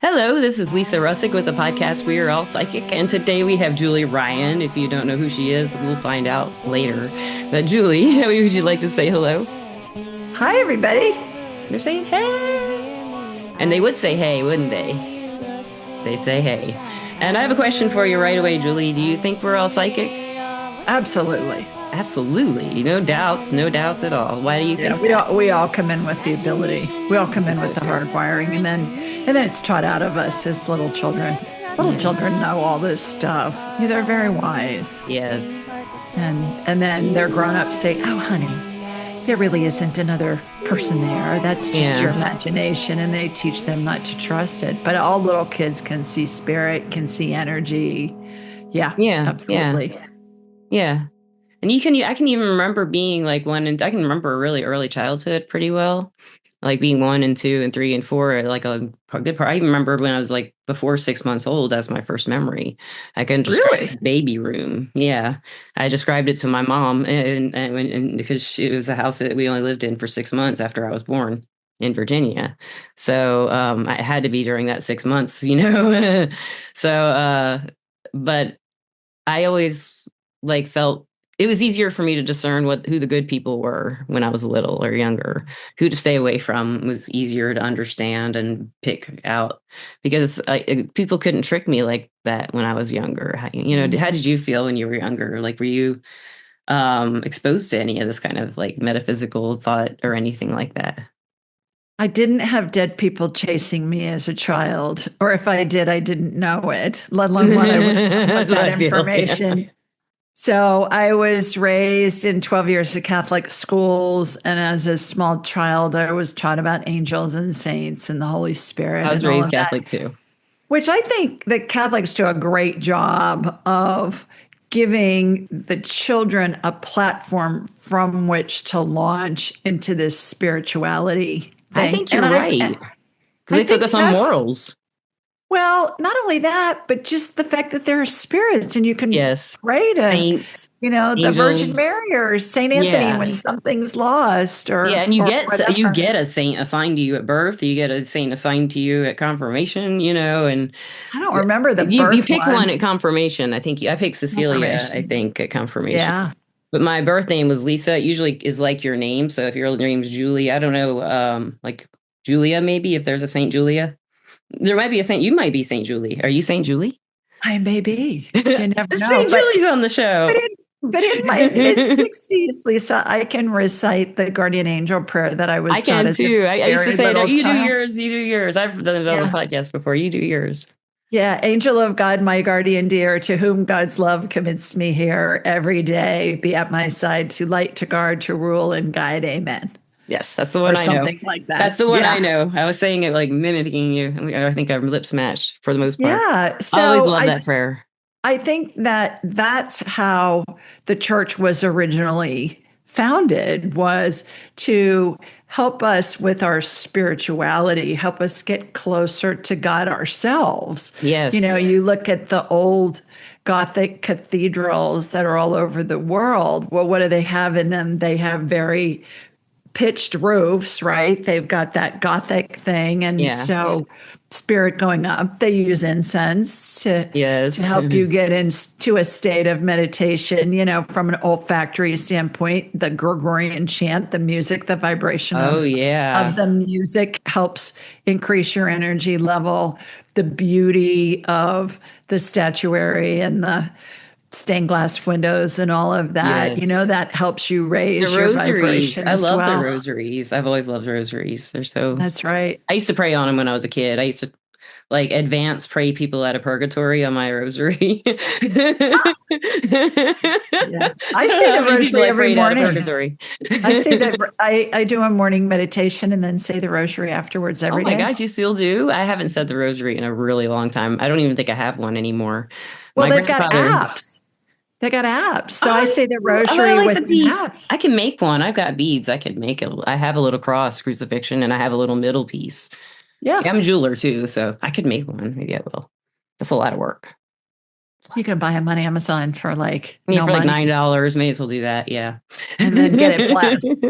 Hello, this is Lisa Russick with the podcast We Are All Psychic, and today we have Julie Ryan. If you don't know who she is, we'll find out later. But Julie, would you like to say hello? Hi, everybody. They're saying hey. And they would say hey, wouldn't they? They'd say hey. And I have a question for you right away, Julie. Do you think we're all psychic? Absolutely. Absolutely. No doubts, no doubts at all. Why do you Yeah, think we all come in with the ability. We all come in with the hardwiring, and then it's taught out of us as little children. Little children know all this stuff. Yeah, they're very wise. Yes. And then their grown-ups say, "Oh, honey, there really isn't another person there. That's just your imagination," and they teach them not to trust it. But all little kids can see spirit, can see energy. Yeah, Yeah. absolutely. Yeah. And I can even remember being like I can remember a really early childhood pretty well, like being 1 and 2 and 3 and 4, like a good part. I even remember when I was like before 6 months old, that's my first memory. I can describe Really? the baby room. Yeah. I described it to my mom and because it was a house that we only lived in for 6 months after I was born in Virginia. So, I had to be during that 6 months, but I always like felt it was easier for me to discern who the good people were when I was little or younger. Who to stay away from was easier to understand and pick out because people couldn't trick me like that when I was younger. How did you feel when you were younger? Like, were you exposed to any of this kind of like metaphysical thought or anything like that? I didn't have dead people chasing me as a child, or if I did, I didn't know it, let alone what I would have done with That's what that I feel. Yeah. information. So I was raised in 12 years of Catholic schools. And as a small child, I was taught about angels and saints and the Holy Spirit I was and all raised of that, Catholic too. which I think that Catholics do a great job of giving the children a platform from which to launch into this spirituality I thing. think And you're I, right because I they think focus on that's morals. well, not only that, but just the fact that there are spirits and you can Yes. pray to, Saints, the Virgin angels. Mary or Saint Anthony Yeah. when something's lost Yeah, and or you whatever. get a saint assigned to you at birth, you get a saint assigned to you at confirmation, and I don't remember the you birth pick one one. at confirmation. I picked Cecilia, I Confirmation. think, at confirmation. Yeah. But my birth name was Lisa. It usually is like your name. So if your name's Julie, I don't know, like Julia, maybe if there's a Saint Julia. There might be a Saint. You might be Saint Julie. Are you Saint Julie? I may be. You never know. Saint Julie's on the But show. in but in my mid 60s, Lisa, I can recite the guardian angel prayer that I I was taught can as a too. I used to very say, "No, little you do child. yours, you do yours." I've done it on the Yeah. podcast before. You do yours. Yeah, angel of God, my guardian dear, to whom God's love commits me here every day, be at my side to light, to guard, to rule and guide. Amen. Yes, that's the Or one I know. something like That's that. the one I Yeah. know. I was saying it like mimicking you. I think our lips matched for the most part. Yeah. I always So love I that prayer. I think that that's how the church was originally founded, was to help us with our spirituality, help us get closer to God ourselves. Yes. You look at the old Gothic cathedrals that are all over the world. Well, what do they have in them? They have very pitched roofs, right? They've got that Gothic thing. And Yeah. so spirit going up, they use incense to Yes. help you get into a state of meditation, from an olfactory standpoint. The Gregorian chant, the music, the vibration Oh of yeah. the music helps increase your energy level. The beauty of the statuary and the stained glass windows and all of that, Yes. that helps you The raise your rosaries. vibration I as love the well. rosaries. I've always loved rosaries. They're so That's right. I used to pray on them when I was a kid. I used to like advance pray people out of purgatory on my rosary. Yeah. I I don't say know how the many people rosary I every prayed out of morning. purgatory. I say that I do a morning meditation and then say the rosary afterwards Oh every my day. gosh, you still do? I haven't said the rosary in a really long time. I don't even think I have one anymore. Well, My they've got grandfather. apps. They got apps. So I I say the I rosary like with the an beads. app. I can make one. I've got beads. I could make it. I have a little cross crucifixion and I have a little middle piece. Yeah, Yeah. I'm a jeweler too, so I could make one. Maybe I will. That's a lot of work. You can buy them on Amazon for like I mean, no for like money $9, may as well do that. Yeah. and then get it blessed.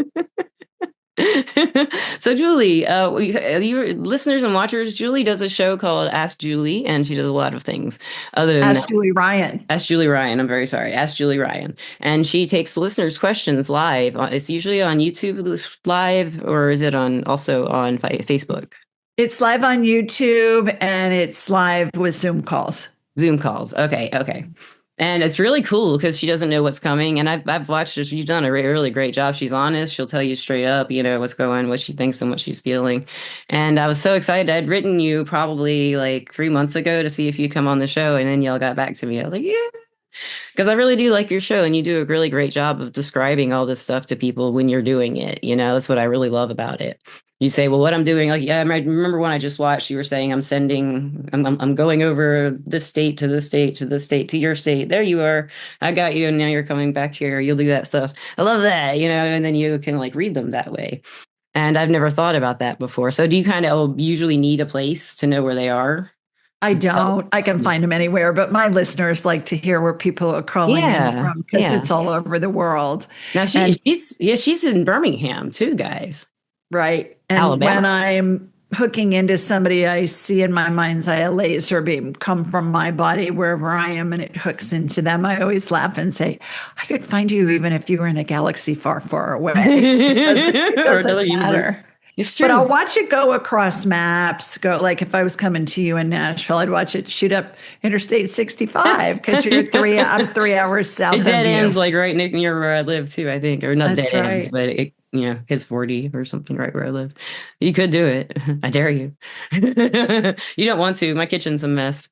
So Julie, your listeners and watchers, Julie does a show called Ask Julie, and she does a lot of things. Other than Ask that, Julie Ryan. Ask Julie Ryan. I'm very sorry. Ask Julie Ryan, and she takes listeners' questions live. It's usually on YouTube live, or is it on also on Facebook? It's live on YouTube and it's live with Zoom calls. Zoom calls. Okay, okay. And it's really cool because she doesn't know what's coming. And I've watched her. You've done a really great job. She's honest. She'll tell you straight up, what's going, what she thinks and what she's feeling. And I was so excited. I'd written you probably like 3 months ago to see if you'd come on the show. And then y'all got back to me. I was like, yeah, because I really do like your show, and you do a really great job of describing all this stuff to people when you're doing it. That's what I really love about it. You say, well, what I'm doing, like, yeah, I remember when I just watched, you were saying, I'm going over this state to this state to this state to your state. There you are. I got you. And now you're coming back here. You'll do that stuff. I love that, and then you can like read them that way. And I've never thought about that before. So do you kind of usually need a place to know where they are? I don't. I can find them anywhere, but my listeners like to hear where people are calling in Yeah, from because yeah. it's all over the world. Now And she's in Birmingham too, guys. right. And Alabama. when I'm hooking into somebody, I see in my mind's eye a laser beam come from my body wherever I am and it hooks into them. I always laugh and say, I could find you even if you were in a galaxy far, far away. It doesn't matter. It's true. But I'll watch it go across maps. Go like if I was coming to you in Nashville, I'd watch it shoot up Interstate 65 because I'm 3 hours south It dead of you. ends like right near where I live too, I think, or not That's dead ends, right. but it hits 40 or something right where I live. You could do it. I dare you. You don't want to. My kitchen's a mess.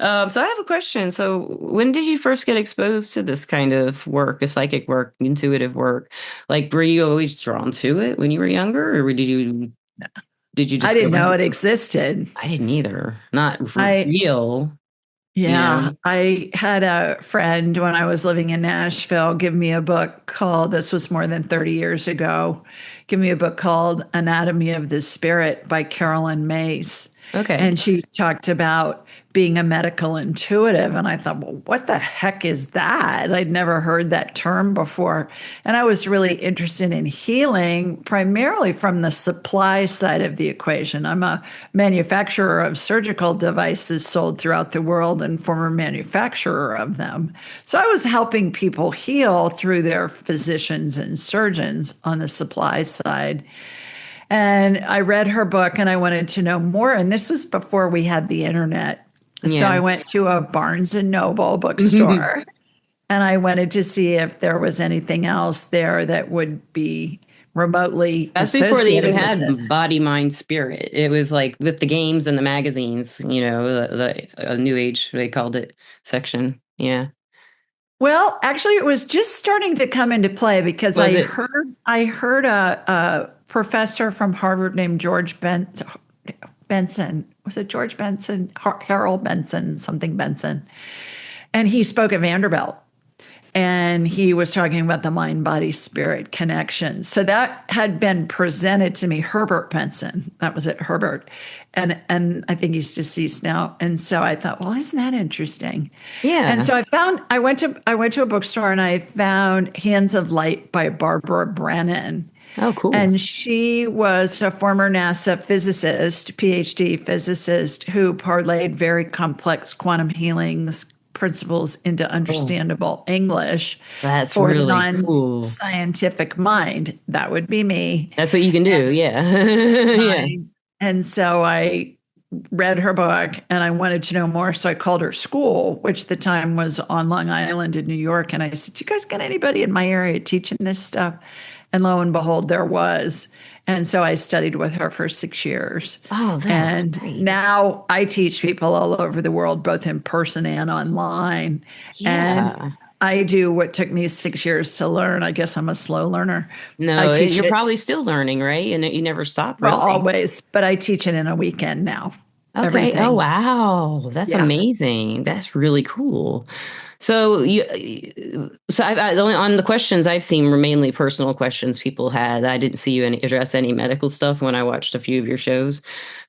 So I have a question. So when did you first get exposed to this kind of work, a psychic work, intuitive work? Like, were you always drawn to it when you were younger, or did you I didn't discover know it? it existed. I didn't either. Not for I real, you Yeah, know. I had a friend when I was living in Nashville give me a book called, this was more than 30 years ago, give me a book called Anatomy of the Spirit by Carolyn Mace. Okay. And she talked about being a medical intuitive. And I thought, well, what the heck is that? I'd never heard that term before. And I was really interested in healing primarily from the supply side of the equation. I'm a manufacturer of surgical devices sold throughout the world and former manufacturer of them. So I was helping people heal through their physicians and surgeons on the supply side. And I read her book and I wanted to know more. And this was before we had the internet. So I Yeah. went to a Barnes and Noble bookstore and I wanted to see if there was anything else there that would be remotely That's before they even associated with had this. body, mind, spirit. It was like with the games and the magazines, the New Age, they called it section. Yeah. Well, actually, it was just starting to come into play because Was it? I heard a professor from Harvard named Benson. Was it George Benson? Harold Benson, something Benson. And he spoke at Vanderbilt. And he was talking about the mind body spirit connection. So that had been presented to me, Herbert Benson. That was it, Herbert. And I think he's deceased now. And so I thought, well, isn't that interesting? And Yeah. so I went to a bookstore and I found Hands of Light by Barbara Brennan. Oh, cool. And she was a former NASA physicist, PhD physicist, who parlayed very complex quantum healing principles into Oh, understandable English that's for the really cool. non-scientific mind. That would be me. That's what you can do. Yeah. Yeah. And so I read her book and I wanted to know more. So I called her school, which at the time was on Long Island in New York. And I said, you guys got anybody in my area teaching this stuff? And lo and behold, there was. And so I studied with her for 6 years. Oh, that's And great. now I teach people all over the world, both in person and online. And Yeah. I do what took me 6 years to learn. I guess I'm a slow learner. I No, teach you're it, probably still learning, right? And you never stop, well, really. always, but I teach it in a weekend now. Okay. Oh, Everything. wow. That's Yeah. amazing. That's really cool. So on the questions I've seen were mainly personal questions people had. I didn't see you address any medical stuff when I watched a few of your shows,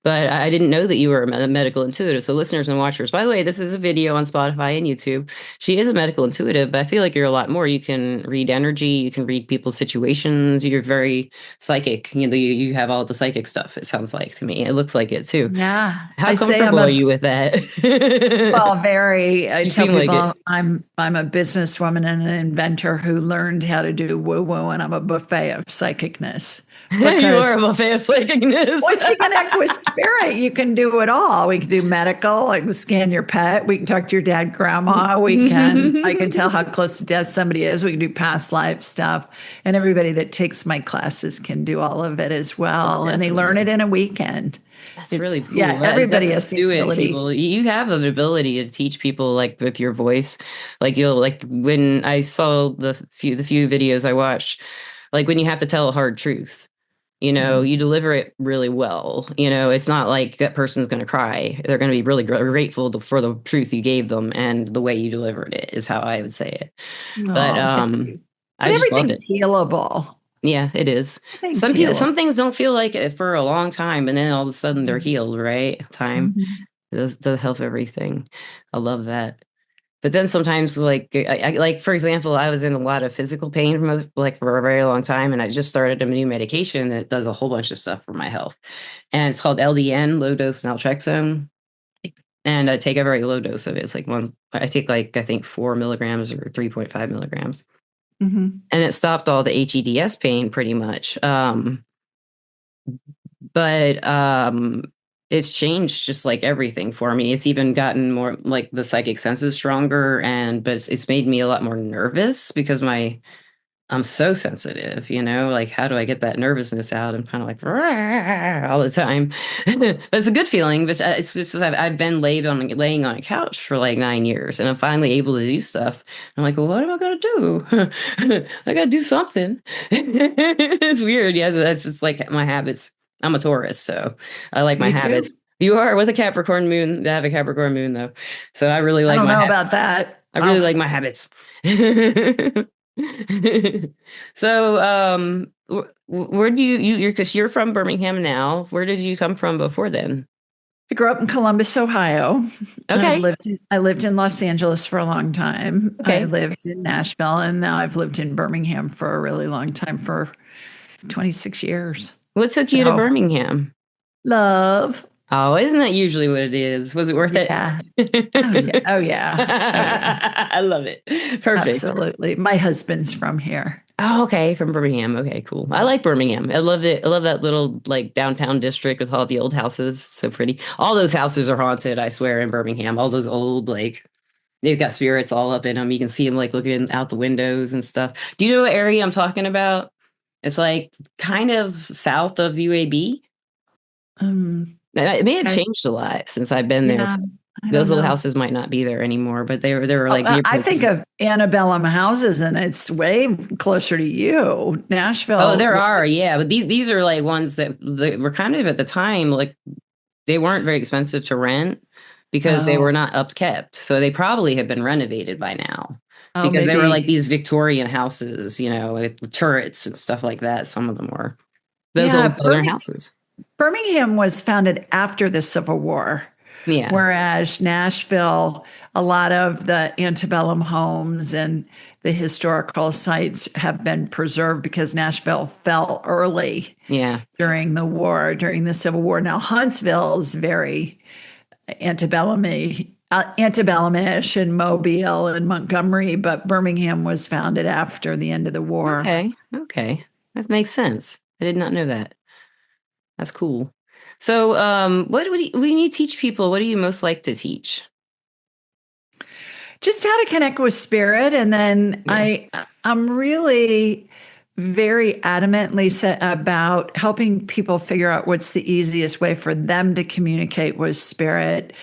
But I didn't know that you were a medical intuitive. So, listeners and watchers, by the way, this is a video on Spotify and YouTube. She is a medical intuitive, but I feel like you're a lot more. You can read energy, you can read people's situations. You're very psychic. You have all the psychic stuff, it sounds like to me. It looks like it too. Yeah. How I say comfortable are you with that? well, very. I You tell seem like people it. I'm a businesswoman and an inventor who learned how to do woo woo, and I'm a buffet of psychicness You are because a buffet of psychicness. once you connect with spirit, you can do it all. We can do medical, like we scan your pet. We can talk to your dad, grandma. I can tell how close to death somebody is. We can do past life stuff. And everybody that takes my classes can do all of it as well. And they learn it Definitely. in a weekend. That's really Yeah, cool. That's everybody how has you the do it, ability. people. You have an ability to teach people like with your voice. Like you'll like when I saw the few videos I watched, like when you have to tell a hard truth, you deliver it really well. It's not like that person's going to cry. They're going to be really grateful for the truth you gave them, and the way you delivered it is how I would say it. But Oh, thank you. I But just love everything's it. healable. Yeah, it is. Everything's Some people, healable. some things don't feel like it for a long time, and then all of a sudden they're Mhm. healed, right? Time Mhm. does help everything. I love that. But then sometimes, like, like for example, I was in a lot of physical pain for like for a very long time, and I just started a new medication that does a whole bunch of stuff for my health, and it's called LDN, low dose naltrexone, and I take a very low dose of it. It's like one. I take like I think 4 milligrams or 3.5 milligrams, Mhm. and it stopped all the HEDS pain pretty much. But it's changed just like everything for me. It's even gotten more like the psychic senses stronger, but it's made me a lot more nervous because I'm so sensitive, like how do I get that nervousness out? I'm kind of like "Rah," all the time. But it's a good feeling, but it's just I've been laying on a couch for like 9 years, and I'm finally able to do stuff. I'm like, well, what am I gonna do? I gotta do something. It's weird. Yeah, that's just like my habits. I'm a Taurus, so I like my Me habits. too. You are with a Capricorn moon. I have a Capricorn moon though, so I really I like don't my know habits. about that. I really like my habits. So, where do you're because you're from Birmingham now. Where did you come from before then? I grew up in Columbus, Ohio. Okay, I lived in Los Angeles for a long time. I okay. lived in Nashville, and now I've lived in Birmingham for a really long time, for 26 years. What took you to So Birmingham? love. Oh, isn't that usually what it is? Was it worth it? Yeah. Oh yeah. Oh yeah. Oh yeah. I love it. Perfect. Absolutely. My husband's from here. Oh, okay, from Birmingham. Okay, cool. I like Birmingham. I love it. I love that little like downtown district with all the old houses. It's so pretty. All those houses are haunted, I swear, in Birmingham. All those old like they've got spirits all up in them. You can see them like looking out the windows and stuff. Do you know what area I'm talking about? It's like kind of south of UAB. It may have I, changed a lot since I've been there. yeah, I don't Those old know. houses might not be there anymore, but they were like I think near. of antebellum houses, and it's way closer to you. Oh, there Nashville. are, yeah, but these are like ones that were kind of at the time like they weren't very expensive to rent because they were Oh, not upkept. So they probably have been renovated by now oh, because they were like maybe. these Victorian houses, with turrets and stuff like that. Some of them were those Yeah, old Southern houses. Birmingham was founded after the Civil War, Yeah, whereas Nashville, a lot of the antebellum homes and the historical sites have been preserved because Nashville fell early yeah, during the war, during the Civil War. Now, Huntsville is very antebellum-ish, and Mobile and Montgomery, but Birmingham was founded after the end of the war. okay, okay, that makes sense. I did not know that. That's cool. So, when you teach people, what do you most like to teach? Just how to connect with spirit, and then Yeah, I'm really very adamantly set about helping people figure out what's the easiest way for them to communicate with spirit.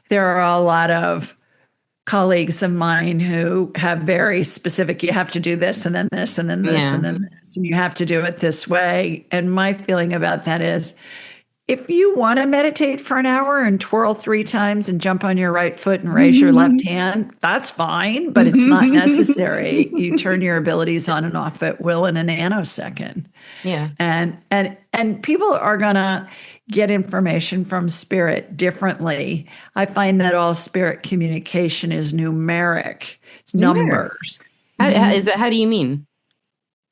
There are a lot of colleagues of mine who have very specific, you have to do this and then this and then this and yeah, then this, and you have to do it this way. And my feeling about that is if you want to meditate for an hour and twirl 3 times and jump on your right foot and raise your left hand, that's fine, but it's not necessary. You turn your abilities on and off at will in a nanosecond. Yeah. And people are gonna get information from spirit differently. I find that all spirit communication is numeric. It's Numeric. numbers. How do you mean?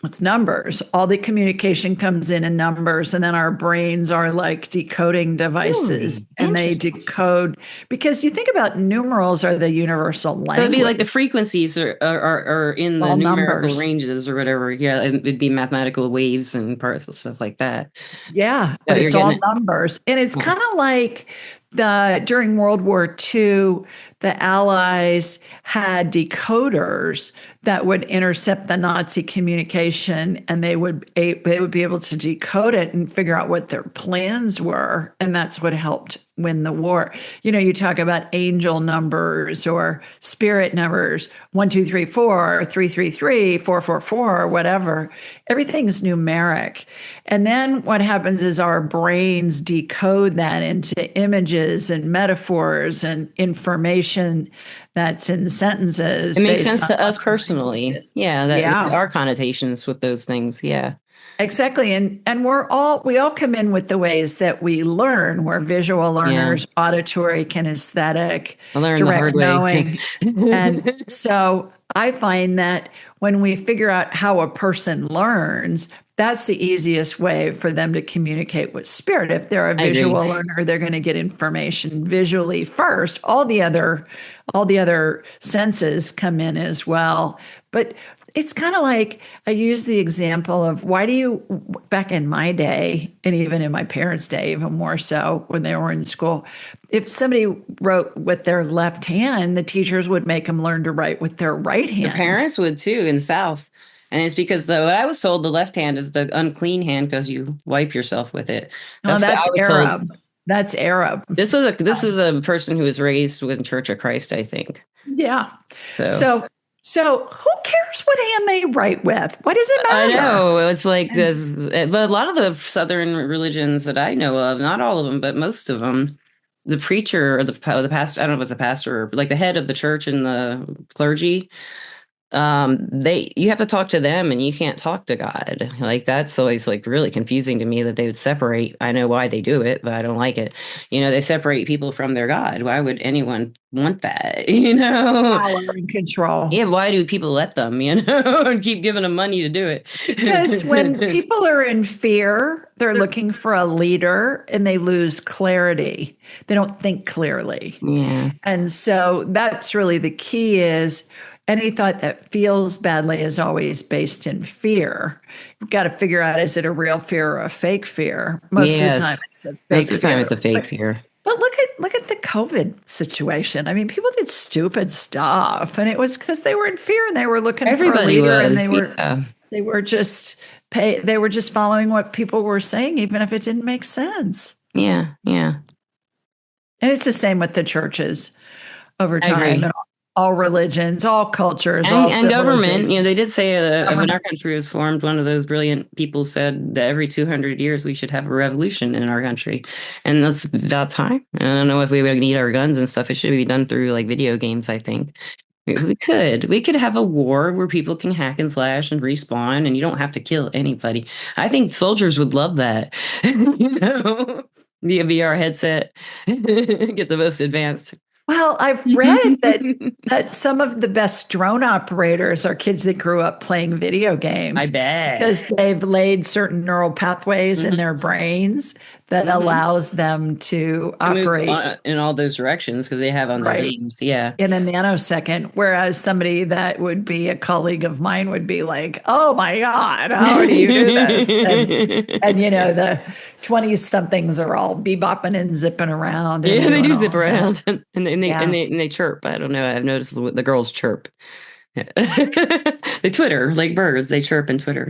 It's numbers. All the communication comes in numbers, and then our brains are like decoding devices, Really? and they Interesting. decode because you think about numerals are the universal So it'd be like the language, frequencies are in the all numerical numbers. ranges or whatever. Yeah, it'd be mathematical waves and parts and stuff like that. Yeah, So but you're it's getting all it. numbers. And it's Yeah. kind of like the during World War II, the Allies had decoders that would intercept the Nazi communication, and they would be able to decode it and figure out what their plans were. And that's what helped win the war. You know, you talk about angel numbers or spirit numbers, 1234, 333, 444, whatever. Everything's numeric. And then what happens is our brains decode that into images and metaphors and information that's in sentences It makes based sense on to what us the language personally. is. Yeah, that Yeah, our connotations with those things. Yeah. exactly. And we all come in with the ways that we learn. We're visual Yeah. learners, auditory, kinesthetic, I learned the direct hard way. knowing. And so I find that when we figure out how a person learns, that's the easiest way for them to communicate with spirit. If they're a I agree. visual learner, they're going to get information visually first. All the other senses come in as well. But it's kind of like I use the example of why do you, back in my day, and even in my parents' day, even more so when they were in school, if somebody wrote with their left hand, the teachers would make them learn to write with their right The hand. parents would too in the South. And it's because what I was told the left hand is the unclean hand because you wipe yourself with it. Oh, That's what I that's was told. Arab. That's Arab. This was a person who was raised with Church of Christ, I think. Yeah. So So, so who cares what hand they write with? What does it I matter? know it's like this, but a lot of the Southern religions that I know of, not all of them, but most of them, the preacher or the pastor, I don't know if it's a pastor, but like the head of the church and the clergy, they you have to talk to them and you can't talk to God. Like that's always like really confusing to me that they would separate. I know why they do it, but I don't like it. They separate people from their God. Why would anyone want that? Power and control. Yeah, why do people let them, and keep giving them money to do Because when it? people are in fear, they're looking for a leader and they lose clarity. They don't think clearly. Yeah. And so that's really the key is any thought that feels badly is always based in fear. You've got to figure out is it a real fear or a fake fear? Most of the time Yes. it's a Most fake of the time fear. it's a fake fear. But look at the COVID situation. I mean, people did stupid stuff, and it was because they were in fear and they were looking for a Everybody leader, and was. Yeah. they were just they were just following what people were saying, even if it didn't make sense. Yeah. Yeah. And it's the same with the churches over I time, agree. and all religions, all cultures, all And government, civilizations. they did say when our Government. country was formed, one of those brilliant people said that every 200 years we should have a revolution in our country. And that's about time. I don't know if we would need our guns and stuff. It should be done through like video games, I think. We could have a war where people can hack and slash and respawn and you don't have to kill anybody. I think soldiers would love that. The VR headset, get the most advanced. Well, I've read that some of the best drone operators are kids that grew up playing video I games bet. because they've laid certain neural pathways in Hmm. their brains that Hmm. allows them to To move operate in all those directions because they have on their right names. Yeah. in a nanosecond. Whereas somebody that would be a colleague of mine would be like, "Oh my God, how do you do this?" And the 20 somethings are all bebopping and zipping around and Yeah, they doing do zip all of that. around and Yeah. they chirp. I don't know. I've noticed the girls chirp. They twitter like birds. They chirp and twitter.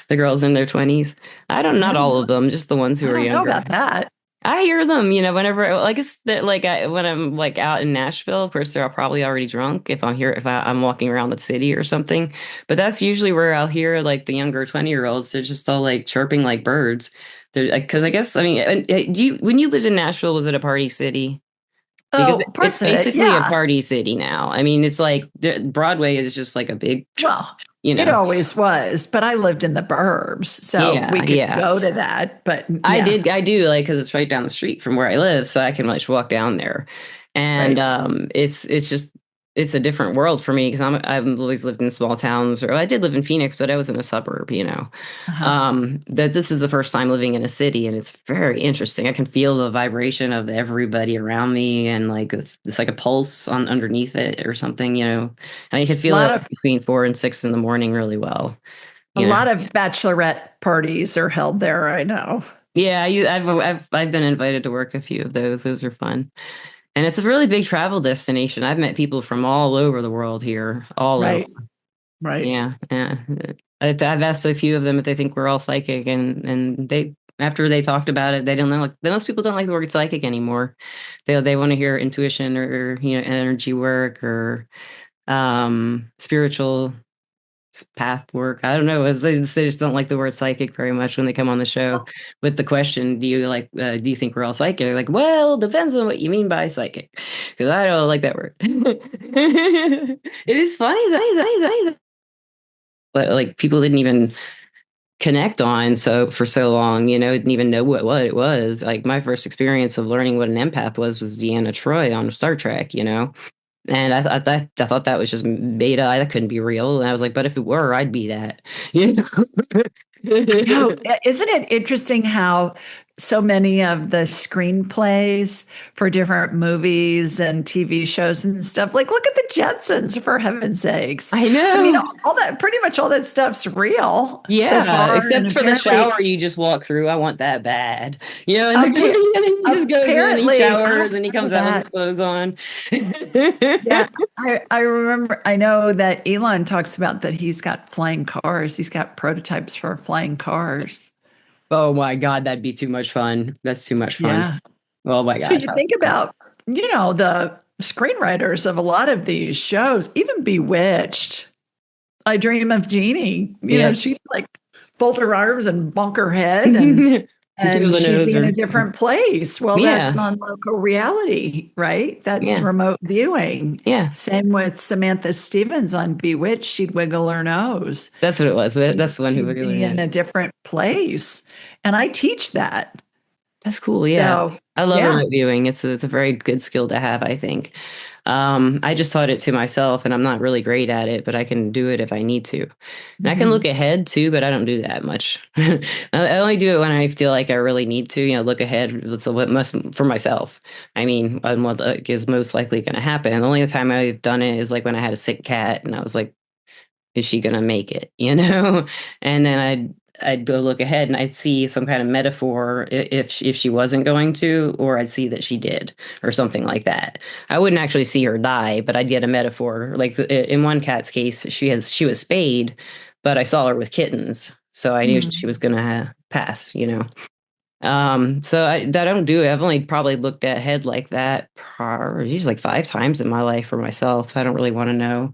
The girls in their 20s. Not all of them, just the ones who I are don't know younger. about that. I hear them, whenever like it's that like when I'm like out in Nashville, of course they're probably already drunk if I'm walking around the city or something. But that's usually where I'll hear like the younger 20-year-olds. They're just all like chirping like birds. Because I guess, I mean, when you lived in Nashville, was it a party city? Because Oh, it's parts of it, basically a yeah. party city now. I mean, it's like Broadway is just like a big, Well, you it know. always was, but I lived in the burbs, so we Yeah, could yeah. go to that. But yeah, I do like because it's right down the street from where I live, so I can like just walk down there, and right. it's just it's a different world for me because I've always lived in small towns, or I did live in Phoenix, but I was in a suburb, you know. Uh-huh. That this is the first time living in a city, and it's very interesting. I can feel the vibration of everybody around me, and like it's like a pulse on underneath it or something, you know. And I can A feel lot it of between 4 and 6 in the morning really well, a you know. lot of bachelorette parties are held there. I know. Yeah, I've been invited to work a few of those. Those are fun. And it's a really big travel destination. I've met people from all over the world here, all over. Right, right. Yeah, yeah. I've asked a few of them if they think we're all psychic, and they after they talked about it, they don't know. Like most people don't like the word psychic anymore. They want to hear intuition or energy work or spiritual path work. I don't know. They just don't like the word psychic very much when they come on the show with the question, do you think we're all psychic? They're like, well, depends on what you mean by psychic. Because I don't like that word. It is funny that but like people didn't even connect on so for so long, you know, didn't even know what it was. Like my first experience of learning what an empath was Deanna Troy on Star Trek, you know. And I thought that was just beta. That couldn't be real. And I was like, but if it were, I'd be that. You know? No, isn't it interesting how so many of the screenplays for different movies and TV shows and stuff, like look at the Jetsons for heaven's sakes. I I mean, know. all that pretty much all that stuff's real so Yeah, far, and except for the apparently, shower you just walk through. I want that bad. You know, and the appa- and he just goes in, he apparently, I showers, don't and he know comes out with his that. clothes on. Yeah, I remember. I know that Elon talks about that he's got flying cars. He's got prototypes for flying cars. Oh my God, that'd be too much fun. That's too much fun. Yeah. Oh my So God. you think about, the screenwriters of a lot of these shows, even Bewitched. I Dream of Jeannie. Yeah. She'd like fold her arms and bonk her head and Tickle and the she'd nose be in a or different place. Well, that's yeah, non-local reality, right? That's yeah, remote viewing. yeah. Same with Samantha Stevens on Bewitched. She'd wiggle her nose. That's what it was. But She'd, that's the one who she'd really be in is. a different place. And I teach that. That's cool. Yeah. So, I love yeah. remote viewing. It's a very good skill to have, I think. I just taught it to myself and I'm not really great at it, but I can do it if I need to. And I can look Mhm. ahead too, but I don't do that much. I only do it when I feel like I really need to, look ahead. So what must for myself. I mean, on what is most likely going to happen. The only time I've done it is like when I had a sick cat and I was like, is she gonna make it? And then I'd go look ahead and I'd see some kind of metaphor if she wasn't going to, or I'd see that she did, or something like that. I wouldn't actually see her die, but I'd get a metaphor. Like in one cat's case, she was spayed, but I saw her with kittens, so I knew she was Mm. gonna pass. So I don't do it. I've only probably looked ahead like that, usually like 5 times in my life for myself. I don't really want to know.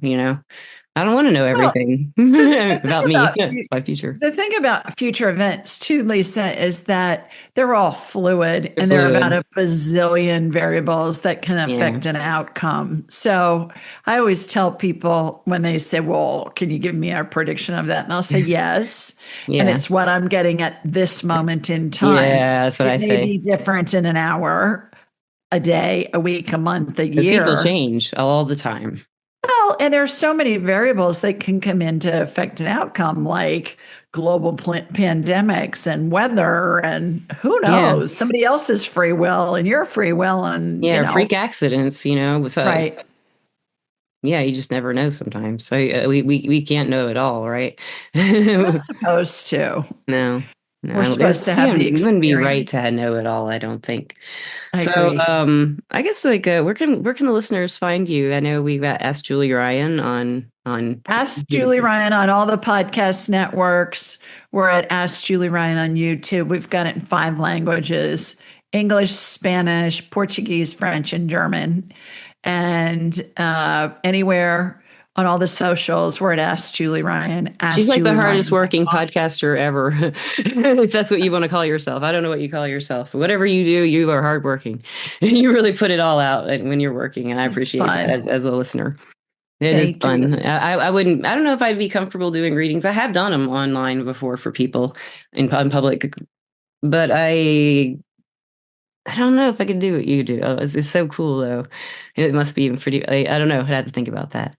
I don't want to know Well, everything the thing about me, about my future. the thing about future events too, Lisa, is that they're all fluid They're and there are about fluid. a bazillion variables that can Yeah. affect an outcome. So I always tell people when they say, well, can you give me a prediction of that? And I'll say yes. And Yeah. it's what I'm getting at this moment in time. Yeah. That's what I It may say. be different in an hour, a day, a week, a month, a Because people year. change all the time. Well, and there's so many variables that can come into affect an outcome, like global pandemics and weather, and who Yeah. knows, somebody else's free will and your free will, and Yeah. Freak accidents. So right? yeah, you just never know sometimes. So we can't know it all, right? We're not supposed to. No, no, We're supposed to have the it wouldn't be right experience. to know it all, I don't think. I So, agree. I guess like where can the listeners find you? I know we've asked Julie Ryan on Ask Julie Ryan on all the podcast networks. We're at Ask Julie Ryan on YouTube. We've got it in 5 languages: English, Spanish, Portuguese, French, and German. And anywhere on all the socials where it asks Julie Ryan, She's ask like the Julie hardest Ryan. working podcaster ever, if that's what you want to call yourself. I don't know what you call yourself, but whatever you do, you are hardworking. You really put it all out when you're working, and I It's appreciate that fun. as a listener. It is Thank you. fun. I wouldn't, I don't know if I'd be comfortable doing readings. I have done them online before for people in public, but I don't know if I could do what you do. Oh, it's so cool though. It must be pretty, I don't know. I'd have to think about that.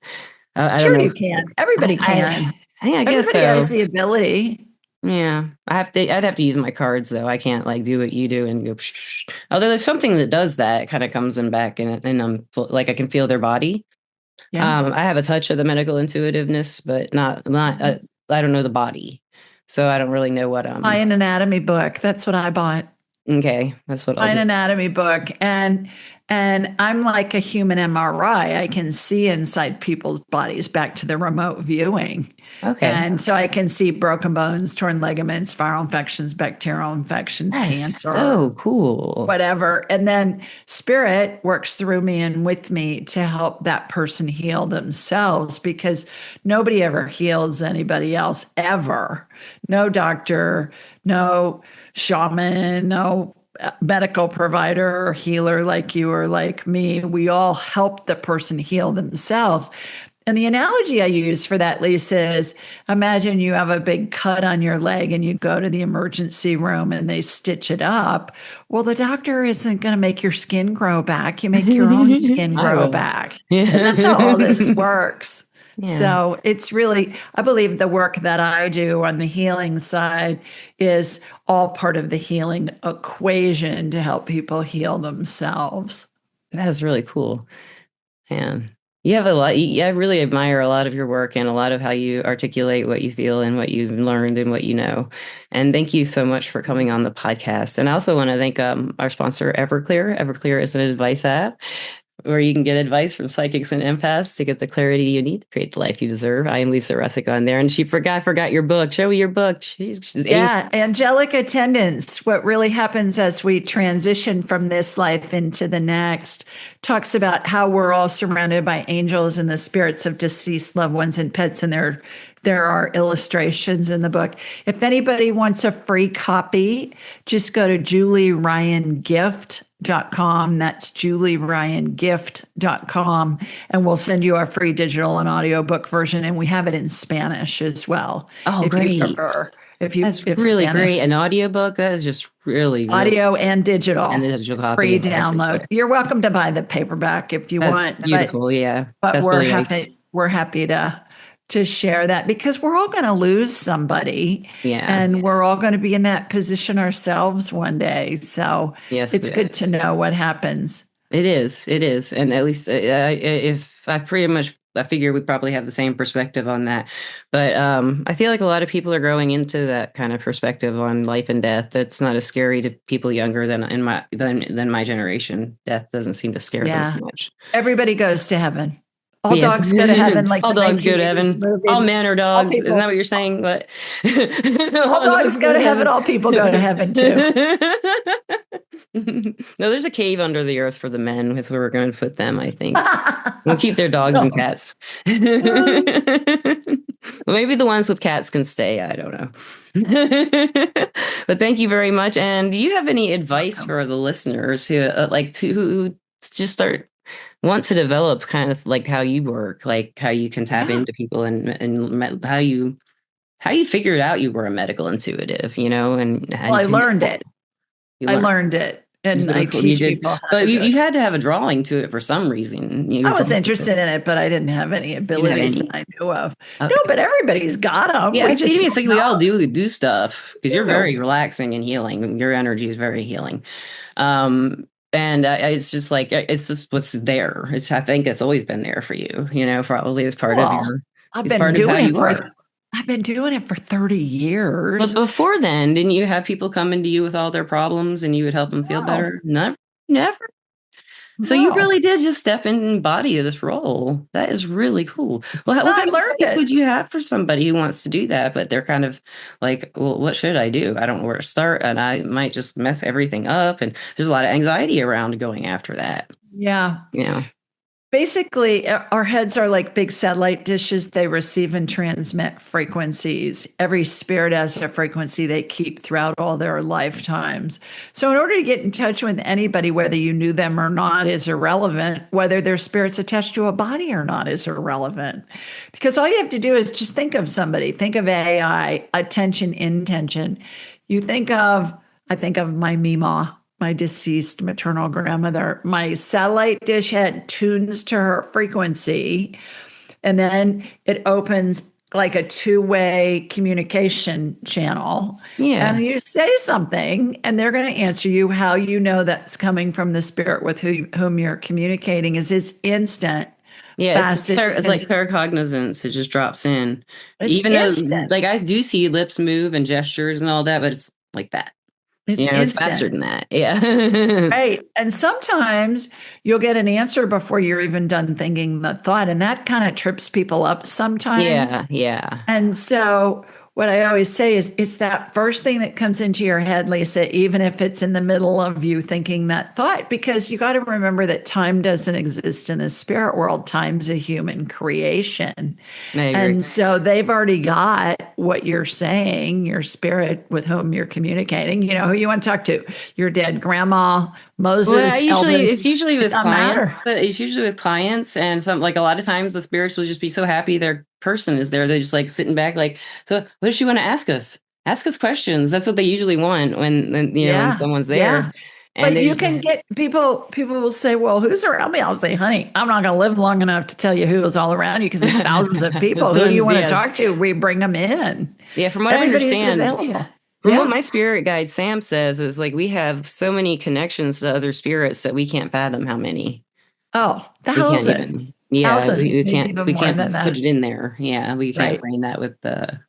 I don't Sure, know. you can. Everybody can. I guess Everybody has so. the ability. Yeah, I'd have to use my cards though. I can't like do what you do and go. Although there's something that does that, kind of comes in back and like I can feel their body. Yeah. I have a touch of the medical intuitiveness, but not. I don't know the body, so I don't really know what. Buy an anatomy book. That's what I bought. Okay, that's what I'll Buy an do. anatomy book, and I'm like a human MRI. I can see inside people's bodies back to the remote viewing. Okay, And so I can see broken bones, torn ligaments, viral infections, bacterial infections, that is cancer, so cool. whatever. And then spirit works through me and with me to help that person heal themselves because nobody ever heals anybody else ever. No doctor, no shaman, no medical provider or healer like you or like me. We all help the person heal themselves. And the analogy I use for that, Lisa, is imagine you have a big cut on your leg and you go to the emergency room and they stitch it up. Well, the doctor isn't going to make your skin grow back. You make your own skin I grow will. back. And that's how all this Yeah. works. Yeah. So it's really, I believe the work that I do on the healing side is all part of the healing equation to help people heal themselves. That's really cool. Man, you have a lot. I really admire a lot of your work and a lot of how you articulate what you feel and what you've learned and what you know. And thank you so much for coming on the podcast. And I also want to thank our sponsor, Everclear. Everclear is an advice app where you can get advice from psychics and empaths to get the clarity you need to create the life you deserve. I am Lisa Russick on there, and forgot your book. Show me your book. She's angel. Yeah, angelic attendance, what really happens as we transition from this life into the next, talks about how we're all surrounded by angels and the spirits of deceased loved ones and pets, and there are illustrations in the book. If anybody wants a free copy, just go to julieryangift.com. That's julieryangift.com, and we'll send you our free digital and audiobook version, and we have it in Spanish as well Oh, if you great. prefer. That's If really Spanish, great. An audiobook, that is just really, audio and and the digital, digital copy. free Okay. download. You're welcome to buy the paperback if you That's want, beautiful. Yeah. but That's really nice. we're happy to share that because we're all going to lose somebody Yeah. and we're all going to be in that position ourselves one day. So Yes, it's good to know what happens. it is. It is. And at least if I pretty much, I figure we probably have the same perspective on that. But I feel like a lot of people are growing into that kind of perspective on life and death. That's not as scary to people younger than my generation. Death doesn't seem to scare them as Yeah. much. Everybody goes to heaven. All Yes. dogs go to heaven, like All the dogs go to 1980s heaven. All movie. men are All dogs. Isn't that people, what you're saying? What? all All dogs dogs go go to to heaven. heaven. All people go to heaven too. No, there's a cave under the earth for the men. Is where we're going to put them, I think. We'll keep their dogs and cats. Well, maybe the ones with cats can stay. I don't know. But thank you very much. And do you have any advice Welcome. for the listeners who who just want to develop kind of like how you work, like how you can tap Yeah. into people and how you figured out you were a medical intuitive, Well, I and learned it. you I learned. learned it. You And I you teach did, people how but to do it. you had to have a drawing to it for some reason. You I were was drawn to it. interested in it, but I didn't have any You didn't have abilities that any. I knew of. No, Okay. but everybody's got them. Yeah, We I just see. It's don't like we all know. do stuff because you're You. very relaxing and healing. Your energy is very healing. And it's just like it's just what's there. I think it's always been there for you. Probably as part of Well, I've it's been part of how doing it you for are. I've been doing it for 30 But years. before then, didn't you have people come into you with all their problems and you would help them feel No, better? Never, never. So you no. really did just step in and embody this role. That is really cool. Well, No, what I kind of learned advice it. would you have for somebody who wants to do that, but they're kind of like, well, what should I do? I don't know where to start, and I might just mess everything up. And there's a lot of anxiety around going after that. Yeah. You know. Basically, our heads are like big satellite dishes. They receive and transmit frequencies. Every spirit has a frequency they keep throughout all their lifetimes. So, in order to get in touch with anybody, whether you knew them or not, is irrelevant. Whether their spirit's attached to a body or not is irrelevant. Because all you have to do is just think of somebody, think of AI, attention, intention. You think of, I think of my Mima, my deceased maternal grandmother. My satellite dish head tunes to her frequency, and then it opens like a two-way communication channel. Yeah. And you say something, and they're going to answer you. How you know that's coming from the spirit with whom you're communicating is instant, Yeah, fast. it's like claircognizance. It just drops in. It's Even though instant. like I do see lips move and gestures and all that, but it's like that. It's It's faster instant. than that. Yeah. Right. And sometimes you'll get an answer before you're even done thinking the thought. And that kind of trips people up sometimes. Yeah, yeah. And so, what I always say is, it's that first thing that comes into your head, Lisa, even if it's in the middle of you thinking that thought, because you got to remember that time doesn't exist in the spirit world. Time's a human creation. I agree. And so they've already got what you're saying, your spirit with whom you're communicating, who you want to talk to, your dead grandma, Well, Moses, it's Elvis, usually it with doesn't clients. matter. It's usually with clients, and some like a lot of times the spirits will just be so happy their person is there. They're just like sitting back, like, so what does she want to ask us? Ask us questions. That's what they usually want when Yeah. someone's Yeah. there, and But they you can just get people will say, well, who's around me? I'll say, honey, I'm not going to live long enough to tell you who is all around you because it's thousands of people. Who do you tons. want to Yes, talk to? We bring them in. yeah. From what I Everybody's understand, available. from what Yeah. my spirit guide Sam says, is like we have so many connections to other spirits that we can't fathom how many. Oh, We can't even. thousands, Yeah, thousands, we maybe can't. even We more can't than put that. it in there. Yeah, we can't Right. brain that with the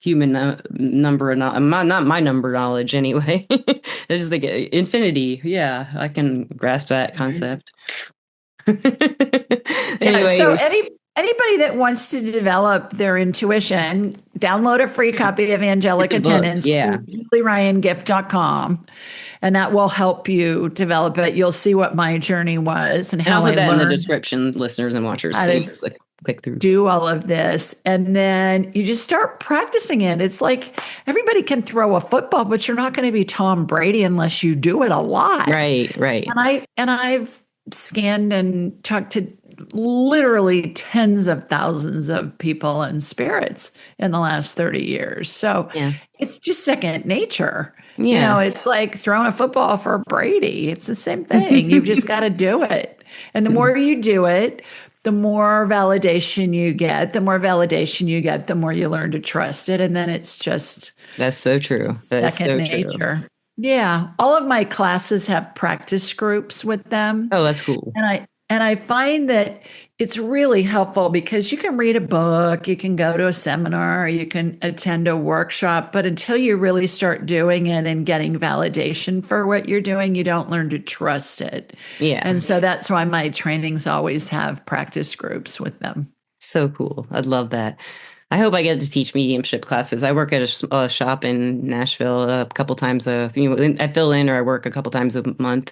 human number of not my number knowledge anyway. It's just like infinity. Yeah, I can grasp that Right. concept. Yeah. So Anyway, anybody that wants to develop their intuition, download a free copy of get Angelic the book. Attendance Yeah, through JulieRyanGift.com, and that will help you develop it. You'll see what my journey was and and I'll how put I that in the learned description, listeners and watchers, how so you to can click through. do all of this. And then you just start practicing it. It's like everybody can throw a football, but you're not going to be Tom Brady unless you do it a lot. Right, right. And I've scanned and talked to literally tens of thousands of people and spirits in the last 30 years. So Yeah, it's just second nature. yeah. It's like throwing a football for Brady. It's the same thing. You've just got to do it. And the more you do it, the more validation you get. The more validation you get, the more you learn to trust it. And then it's just That's so true. That is second so true. nature. Yeah. All of my classes have practice groups with them. Oh, that's cool. And I find that it's really helpful because you can read a book, you can go to a seminar, you can attend a workshop, but until you really start doing it and getting validation for what you're doing, you don't learn to trust it. Yeah. And so that's why my trainings always have practice groups with them. So cool. I'd love that. I hope I get to teach mediumship classes. I work at a shop in Nashville a couple times I fill in or I work a couple times a month.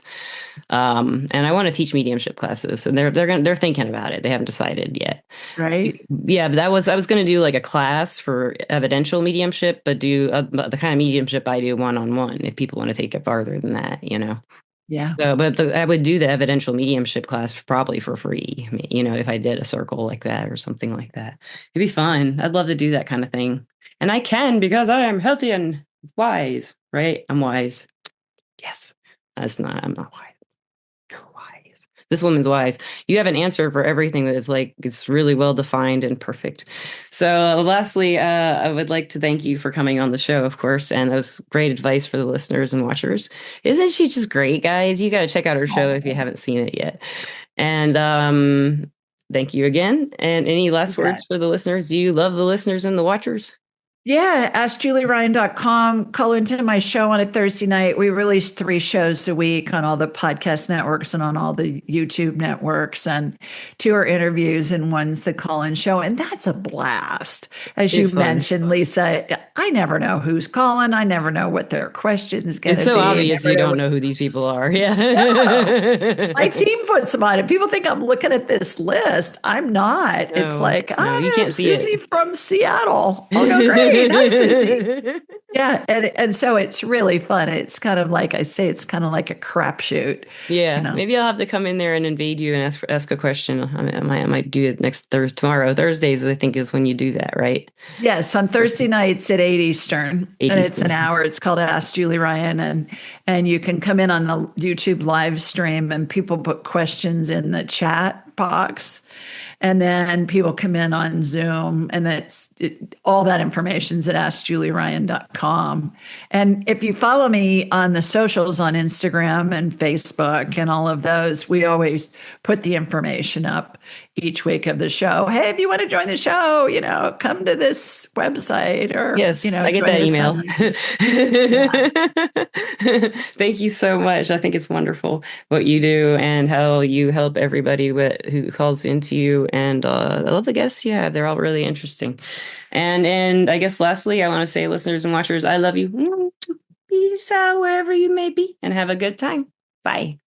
And I want to teach mediumship classes. And they're thinking about it. They haven't decided yet. Right? Yeah, but I was going to do like a class for evidential mediumship, but do the kind of mediumship I do one-on-one if people want to take it farther than that. Yeah. So, but I would do the evidential mediumship class probably for free. I mean, if I did a circle like that or something like that, it'd be fun. I'd love to do that kind of thing, and I can because I am healthy and wise. Right? I'm wise. Yes, that's not. I'm not wise. You're wise. This woman's wise. You have an answer for everything that is like it's really well defined and perfect. So, lastly, I would like to thank you for coming on the show, of course, and that was great advice for the listeners and watchers. Isn't she just great, guys? You got to check out her show if you haven't seen it yet. And thank you again. And any last Okay. words for the listeners? Do you love the listeners and the watchers? Yeah, AskJulieRyan.com. Call into my show on a Thursday night. We release 3 shows a week on all the podcast networks and on all the YouTube networks, and 2 are interviews and one's the call-in show. And that's a blast. As you It's fun. mentioned, Lisa, I never know who's calling. I never know what their question's going It's to so be. I obvious never you know don't what. know who these people are. No, my Yeah. team puts them on it. People think I'm looking at this list. I'm not. It's No, like, no, you I'm can't see Susie it. from Seattle. Oh no, great. Hi, Susie. Yeah, and so it's really fun. It's kind of like I say, it's kind of like a crapshoot, you Yeah, know. maybe I'll have to come in there and invade you and ask a question. I might do it next tomorrow. Thursdays, I think, is when you do that, right? Yes, on Thursday nights at 8 Eastern, 8 and it's an Eastern. hour. It's called Ask Julie Ryan, and you can come in on the YouTube live stream, and people put questions in the chat box, and then people come in on Zoom, and all that information's at AskJulieRyan.com. And if you follow me on the socials on Instagram and Facebook and all of those, we always put the information up each week of the show. Hey, if you want to join the show, come to this website or, Yes, I get join that us on email. YouTube. Yeah. Thank you so much. I think it's wonderful what you do and how you help everybody who calls into you. And I love the guests you have. They're all really interesting. And I guess lastly, I want to say, listeners and watchers, I love you. Peace out wherever you may be, and have a good time. Bye.